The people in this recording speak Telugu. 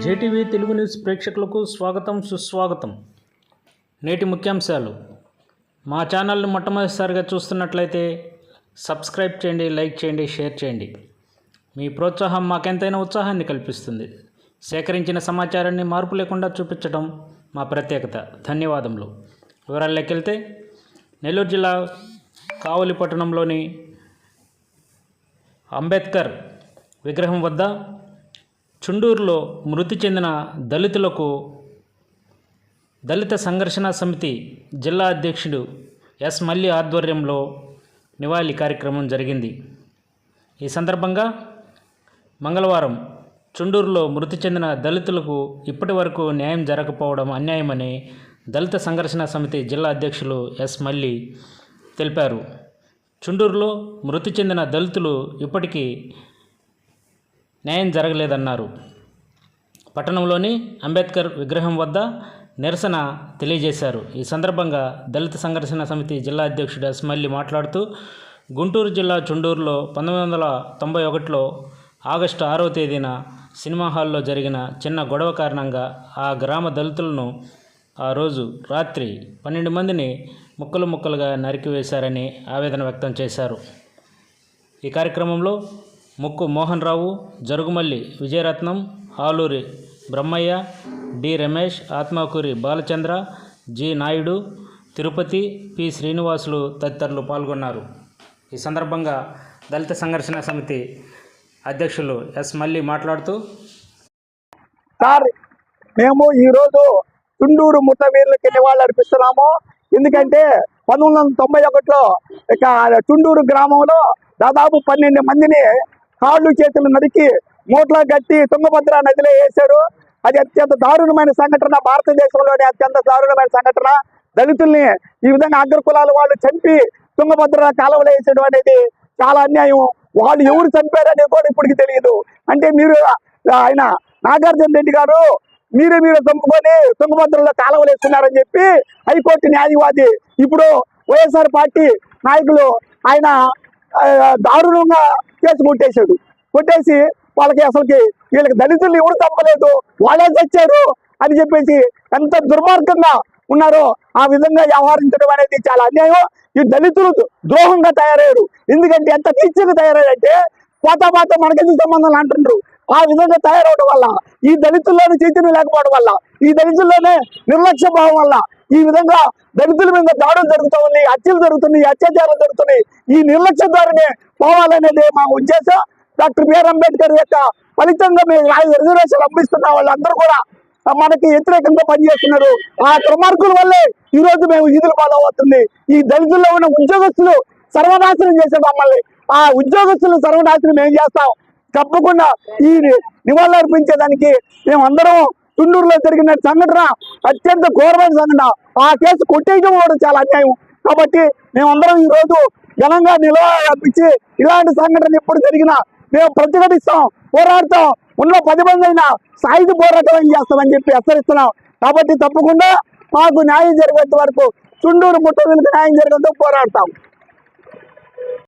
జేటీవీ తెలుగు న్యూస్ ప్రేక్షకులకు స్వాగతం సుస్వాగతం. నేటి ముఖ్యాంశాలు. మా ఛానల్ని మొట్టమొదటిసారిగా చూస్తున్నట్లయితే సబ్స్క్రైబ్ చేయండి, లైక్ చేయండి, షేర్ చేయండి. మీ ప్రోత్సాహం మాకెంతైనా ఉత్సాహాన్ని కల్పిస్తుంది. సేకరించిన సమాచారాన్ని మార్పు లేకుండా చూపించడం మా ప్రత్యేకత. ధన్యవాదములు. వివరాల్లోకి వెళ్తే, నెల్లూరు జిల్లా కావలి పట్టణంలోని అంబేద్కర్ విగ్రహం వద్ద చుండూరులో మృతి చెందిన దళితులకు దళిత సంఘర్షణ సమితి జిల్లా అధ్యక్షుడు ఎస్ మల్లి ఆధ్వర్యంలో నివాళి కార్యక్రమం జరిగింది. ఈ సందర్భంగా మంగళవారం చుండూరులో మృతి చెందిన దళితులకు ఇప్పటి వరకు న్యాయం జరగకపోవడం అన్యాయమని దళిత సంఘర్షణ సమితి జిల్లా అధ్యక్షులు ఎస్ మల్లి తెలిపారు. చుండూరులో మృతి చెందిన దళితులు ఇప్పటికీ న్యాయం జరగలేదన్నారు. పట్టణంలోని అంబేద్కర్ విగ్రహం వద్ద నిరసన తెలియజేశారు. ఈ సందర్భంగా దళిత సంఘర్షణ సమితి జిల్లా అధ్యక్షుడు ఎస్ మల్లి మాట్లాడుతూ, గుంటూరు జిల్లా చుండూరులో 1991లో ఆగస్టు 6వ తేదీన సినిమా హాల్లో జరిగిన చిన్న గొడవ కారణంగా ఆ గ్రామ దళితులను ఆ రోజు రాత్రి 12 మందిని ముక్కలు ముక్కలుగా నరికివేశారని ఆవేదన వ్యక్తం చేశారు. ఈ కార్యక్రమంలో Mukku Mohan Rao, Jarugumalli Vijayaratnam, Aluri Brahmayya, D Ramesh, Atmakuri Balachandra, G Naidu, Tirupati, P Srinivasulu తదితరులు పాల్గొన్నారు. ఈ సందర్భంగా దళిత సంఘర్షణ సమితి అధ్యక్షులు ఎస్ మల్లి మాట్లాడుతూ, సార్, మేము ఈరోజు చుండూరు ముట్టవీరులకి నివాళులు అర్పిస్తున్నాము. ఎందుకంటే 1991లో ఇక చుండూరు గ్రామంలో దాదాపు 12 మందిని కాళ్ళు చేతులు నరికి మూట్లో కట్టి తుంగభద్ర నదిలో వేశారు. అది అత్యంత దారుణమైన సంఘటన, భారతదేశంలోనే అత్యంత దారుణమైన సంఘటన. దళితుల్ని ఈ విధంగా అగ్రకులాల వాళ్ళు చంపి తుంగభద్ర కాలువలో వేసడం అనేది చాలా అన్యాయం. వాళ్ళు ఎవరు చంపారనేది కూడా ఇప్పటికి తెలియదు. అంటే మీరు ఆయన నాగార్జున రెడ్డి గారు మీరే చంపుకొని తుంగభద్రలో కాలువలు వేస్తున్నారని చెప్పి హైకోర్టు న్యాయవాది ఇప్పుడు వైఎస్ఆర్ పార్టీ నాయకులు ఆయన దారుణంగా కేసు కొట్టేసి వాళ్ళకి అసలుకి వీళ్ళకి దళితులు ఎవరు తప్పలేదు, వాళ్ళే చచ్చారు అని చెప్పేసి ఎంత దుర్మార్గంగా ఉన్నారో ఆ విధంగా వ్యవహరించడం అనేది చాలా అన్యాయం. ఈ దళితులు ద్రోహంగా తయారయ్యారు. ఎందుకంటే ఎంత నీచంగా తయారయ్యారంటే పాత మనకెందుకు సంబంధం అంటుండ్రు. ఆ విధంగా తయారవడం వల్ల, ఈ దళితుల్లోనే చైతన్యం లేకపోవడం వల్ల, ఈ దళితుల్లోనే నిర్లక్ష్య భావం వల్ల ఈ విధంగా దళితుల మీద దాడులు జరుగుతూ ఉన్నాయి, హత్యలు జరుగుతున్నాయి, అత్యాచారాలు జరుగుతున్నాయి. ఈ నిర్లక్ష్యం ద్వారానే పోవాలనేది మా ఉద్దేశం. డాక్టర్ బిఆర్ అంబేద్కర్ యొక్క ఫలితంగా మేము రిజర్వేషన్లు అందిస్తున్న వాళ్ళందరూ కూడా మనకి వ్యతిరేకంగా పనిచేస్తున్నారు. ఆ దుర్మార్గుల వల్లే ఈ రోజు మేము ఈదులు పాలవుతుంది. ఈ దళితుల్లో ఉన్న ఉద్యోగస్తులు సర్వనాశనం చేసే మమ్మల్ని, ఆ ఉద్యోగస్తులు సర్వనాశనం ఏం చేస్తాం. తప్పకుండా ఈ నివాళులు అర్పించేదానికి మేమందరం చుండూరులో జరిగిన సంఘటన అత్యంత ఘోరమైన సంఘటన. ఆ కేసు కొట్టేయడం కూడా చాలా అన్యాయం. కాబట్టి మేమందరం ఈ రోజు ఘనంగా నిలబడి ఇలాంటి సంఘటన ఎప్పుడు జరిగినా మేము ప్రతిఘటిస్తాం, పోరాడతాం. ఉన్న 10 మంది అయినా సాయుధ పోరాటం చేస్తామని చెప్పి హెచ్చరిస్తున్నాం. కాబట్టి తప్పకుండా మాకు న్యాయం జరిగేంత వరకు చుండూరు ముట్టవీరులకు న్యాయం జరిగేందుకు పోరాడతాం.